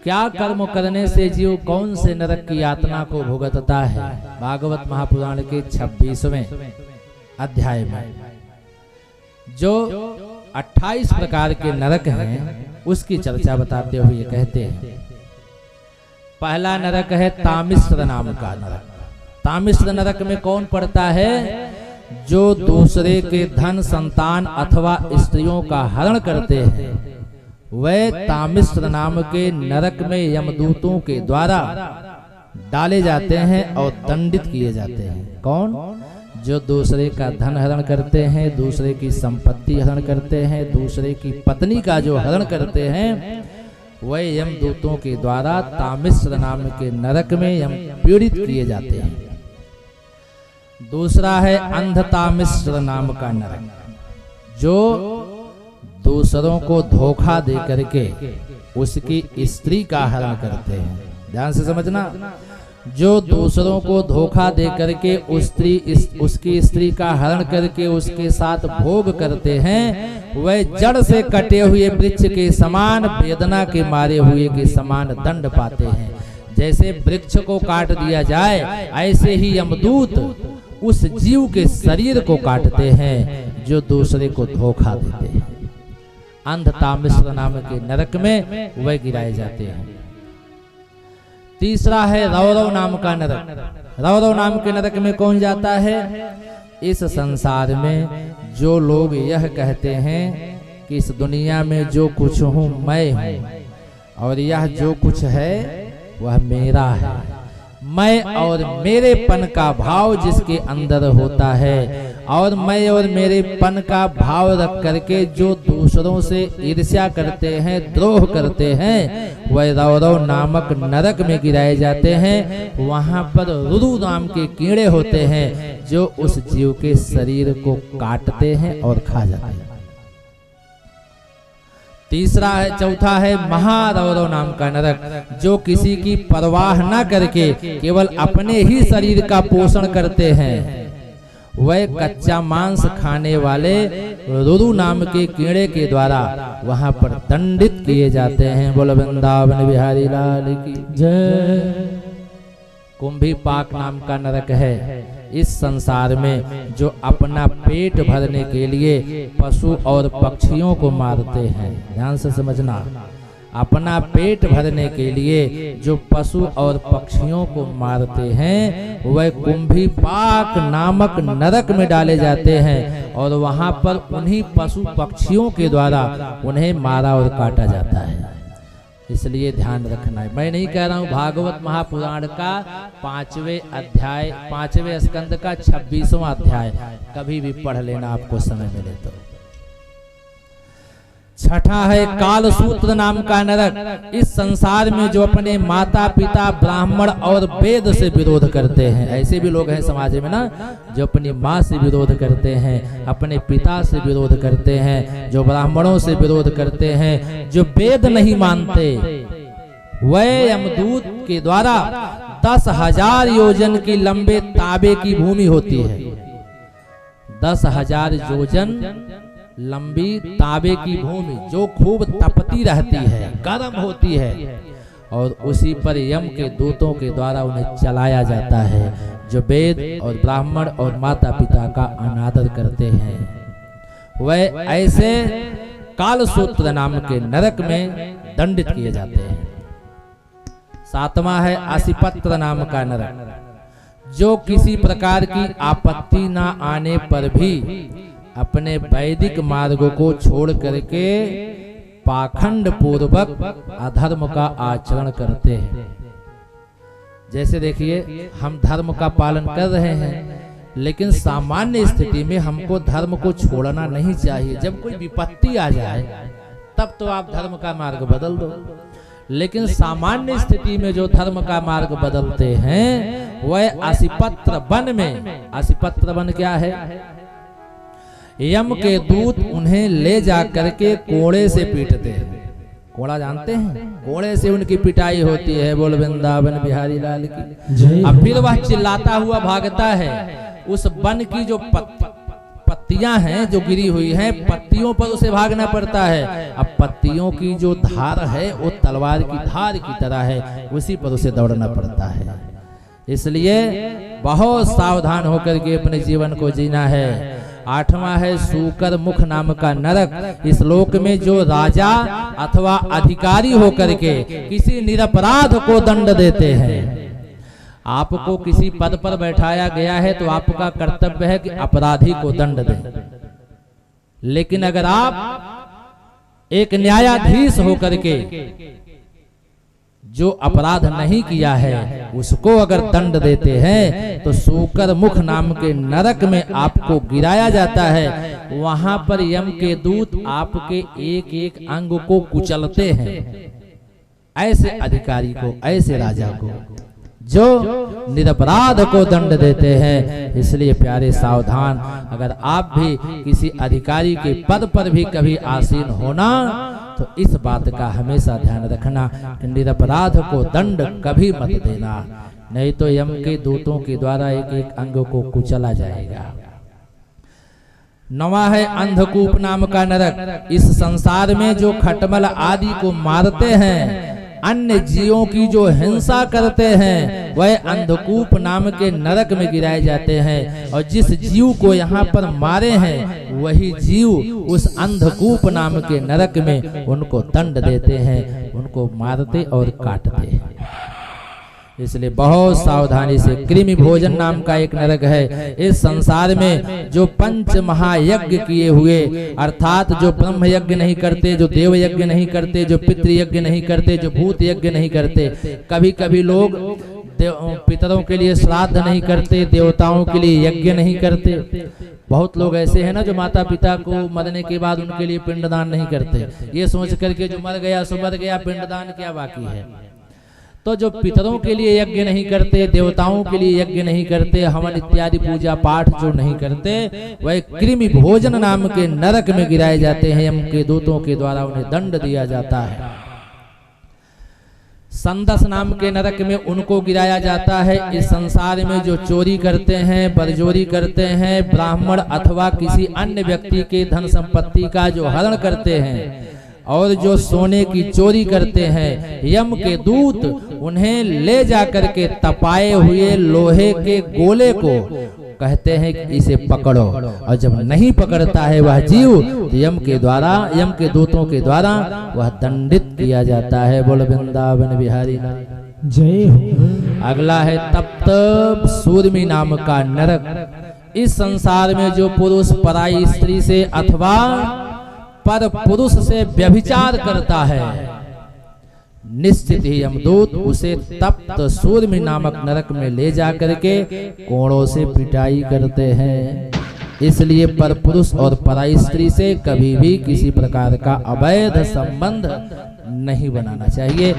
क्या कर्म करने से जीव कौन से नरक की यातना को भुगतता है। भागवत महापुराण के 26वें अध्याय में जो 28 प्रकार के नरक हैं उसकी चर्चा बताते हुए कहते हैं, पहला नरक है तामिश्र नाम का नरक। तामिश्र नरक में कौन पड़ता है? जो दूसरे के धन, संतान अथवा स्त्रियों का हरण करते हैं, वे तामिश्र नाम के नरक में यमदूतों के द्वारा डाले जाते हैं और दंडित किए जाते हैं। कौन? जो दूसरे का धन हरण करते हैं, दूसरे की संपत्ति हरण करते हैं, दूसरे की पत्नी का जो हरण करते हैं, वे यमदूतों के द्वारा तामिश्र नाम के नरक में यम पीड़ित किए जाते हैं। दूसरा है अंधतामिश्र नाम का नरक, जो दूसरों को धोखा दे करके उसकी स्त्री का हरण करते हैं। ध्यान से समझना, जो दूसरों को धोखा दे करके उसकी स्त्री का हरण करके उसके साथ भोग करते हैं, वह जड़ से कटे हुए वृक्ष के समान, वेदना के मारे हुए के समान दंड पाते हैं। जैसे वृक्ष को काट दिया जाए, ऐसे ही यमदूत उस जीव के शरीर को काटते हैं जो दूसरे को धोखा देते हैं। अंधतामिश्र नाम के नरक में वह गिराए जाते हैं। तीसरा है रौरव नाम का नरक। रौरव नाम के नरक में कौन जाता है? इस संसार में जो लोग यह कहते हैं कि इस दुनिया में जो कुछ हूँ मैं हूँ, और यह जो कुछ है वह मेरा है। मैं और मेरेपन का भाव जिसके अंदर होता है, और मैं और मेरेपन का भाव रख करके जो दूसरों से ईर्ष्या करते हैं, द्रोह करते हैं, वह रौरव नामक नरक में गिराए जाते हैं। वहां पर रुरु नाम के कीड़े होते हैं जो उस जीव के शरीर को काटते हैं और खा जाते हैं। चौथा है महारौरव नाम का नरक, जो किसी की परवाह न करके केवल अपने ही शरीर का पोषण करते हैं। वह कच्चा मांस खाने वाले रुरु नाम के कीड़े के द्वारा वहां पर दंडित किए जाते हैं। बोलो वृंदावन बिहारी लाल की जय। कुंभी पाक नाम का नरक है। इस संसार में जो अपना पेट भरने के लिए पशु और पक्षियों को मारते हैं, ध्यान से समझना, अपना पेट भरने के लिए जो पशु और पक्षियों को मारते हैं, वह कुंभी पाक नामक नरक में डाले जाते हैं और वहां पर उन्हीं पशु पक्षियों के द्वारा उन्हें मारा और काटा जाता है। इसलिए ध्यान रखना है। मैं नहीं कह रहा हूँ, भागवत महापुराण का 5वें स्कंद का 26वां अध्याय कभी भी पढ़ लेना आपको समय मिले तो। छठा है कालसूत्र नाम का नरक। इस संसार में जो अपने माता पिता ब्राह्मण और वेद से विरोध करते हैं, ऐसे भी लोग हैं समाज में ना, जो अपनी माँ से विरोध करते हैं, अपने पिता से विरोध करते हैं, जो ब्राह्मणों से विरोध करते हैं, जो वेद नहीं मानते, वह यमदूत के द्वारा 10,000 योजन की लंबे ताबे की भूमि होती है। 10,000 योजन लंबी ताबे की भूमि जो खूब तपती रहती है, गर्म होती है, और उसी पर यम के दूतों के द्वारा उन्हें चलाया जाता है, जो वेद और ब्राह्मण और माता पिता का अनादर करते हैं। वह ऐसे कालसूत्र नाम के नरक में दंडित किए जाते हैं। 7वां है असिपत्र नाम का नरक, जो किसी प्रकार की आपत्ति न आने पर भी अपने वैदिक मार्ग को छोड़ करके पाखंड पूर्वक अधर्म का आचरण करते हैं। जैसे देखिए, हम धर्म का पालन कर रहे हैं, लेकिन सामान्य स्थिति में हमको धर्म को छोड़ना नहीं चाहिए। जब कोई विपत्ति आ जाए तब तो आप धर्म का मार्ग बदल दो, लेकिन सामान्य स्थिति में जो धर्म का मार्ग बदलते हैं वह असिपत्र वन में, असिपत्र वन क्या है? यम के दूत उन्हें ले जा करके कोड़े से पीटते हैं। कोड़ा जानते हैं? कोड़े से उनकी पिटाई होती है। बोल वृंदावन बिहारी लाल की। अब फिर वह चिल्लाता हुआ भागता है। उस वन की जो पत्तियां हैं जो गिरी हुई हैं, पत्तियों पर उसे भागना पड़ता है। अब पत्तियों की जो धार है वो तलवार की धार की तरह है, उसी पर उसे दौड़ना पड़ता है। इसलिए बहुत सावधान होकर के अपने जीवन को जीना है। 8वां है सूकर मुख नाम का नरक। इस लोक में जो राजा अथवा अधिकारी होकर के किसी निरपराध को दंड देते हैं, आपको किसी पद पर बैठाया गया है तो आपका कर्तव्य है कि अपराधी को दंड दें। लेकिन अगर आप एक न्यायाधीश होकर के जो अपराध नहीं किया है उसको अगर दंड देते हैं तो सूकर मुख नाम के नरक में आपको गिराया जाता है। वहां पर यम के दूत आपके एक एक अंग को कुचलते हैं, ऐसे अधिकारी को, ऐसे राजा को जो निरपराध को दंड देते हैं। इसलिए प्यारे सावधान, अगर आप भी किसी अधिकारी के पद पर भी कभी आसीन होना तो इस बात का हमेशा ध्यान रखना कि निरपराध को दंड कभी मत देना, नहीं तो यम के दूतों के द्वारा एक एक अंग को कुचला जाएगा। 9वां है अंधकूप नाम का नरक। इस संसार में जो खटमल आदि को मारते हैं, अन्य जीवों की जो हिंसा करते हैं, वह अंधकूप नाम के नरक में गिराए जाते हैं। और जिस जीव को यहाँ पर मारे हैं वही जीव उस अंधकूप नाम के नरक में उनको दंड देते हैं, उनको मारते और काटते हैं। इसलिए बहुत सावधानी से। कृमि भोजन नाम का एक नरक है। इस संसार में जो 5 महायज्ञ किए हुए, अर्थात जो ब्रह्म यज्ञ नहीं करते, जो देव यज्ञ नहीं करते, जो पितृ यज्ञ नहीं करते, जो भूत यज्ञ नहीं करते, कभी कभी लोग पितरों के लिए श्राद्ध नहीं करते, देवताओं के लिए यज्ञ नहीं करते। बहुत लोग ऐसे हैं ना जो माता पिता को मरने के बाद उनके लिए पिंडदान नहीं करते, ये सोच करके जो मर गया सो मर गया, पिंडदान क्या बाकी है। तो जो पितरों के लिए यज्ञ नहीं करते, देवताओं के लिए यज्ञ नहीं करते, हवन इत्यादि पूजा पाठ जो नहीं करते, वह कृमि भोजन नाम के नरक में गिराए जाते हैं। यम के दूतों के द्वारा उन्हें दंड दिया जाता है। संदस नाम के नरक में उनको गिराया जाता है। इस संसार में जो चोरी करते हैं, बरजोरी करते हैं, ब्राह्मण अथवा किसी अन्य व्यक्ति के धन संपत्ति का जो हरण करते हैं और जो सोने की चोरी करते हैं, यम के दूत उन्हें ले जाकर के तपाए हुए लोहे के गोले को कहते हैं कि इसे पकड़ो, और जब नहीं पकड़ता है वह जीव तो यम के द्वारा, यम के दूतों के द्वारा वह दंडित किया जाता है। बोल वृंदावन बिहारी जय हो। अगला है तप्त सूर्मी नाम का नरक। इस संसार में जो पुरुष पराई स्त्री से अथवा पर पुरुष से व्यभिचार करता है, निश्चित ही यमदूत उसे तप्त सूर्मी नामक नरक में ले जाकर के कोड़ों से पिटाई करते हैं। इसलिए पर पुरुष और पराई स्त्री से कभी भी किसी प्रकार का अवैध संबंध नहीं बनाना चाहिए।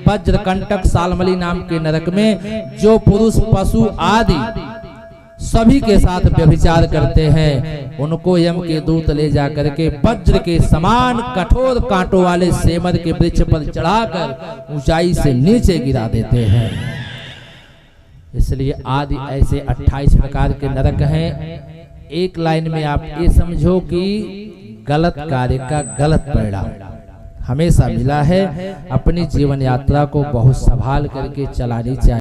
वज्रकंटक सालमली नाम के नरक में जो पुरुष पशु आदि सभी के साथ व्यभिचार करते हैं, उनको यम के दूत ले जाकर के वज्र के समान कठोर कांटों वाले सेमर के वृक्ष पर चढ़ाकर ऊंचाई से नीचे गिरा देते हैं। इसलिए आदि ऐसे 28 प्रकार के नरक हैं। एक लाइन में आप ये समझो कि गलत कार्य का गलत परिणाम हमेशा मिला है। अपनी जीवन यात्रा को बहुत संभाल करके चलानी चाहिए।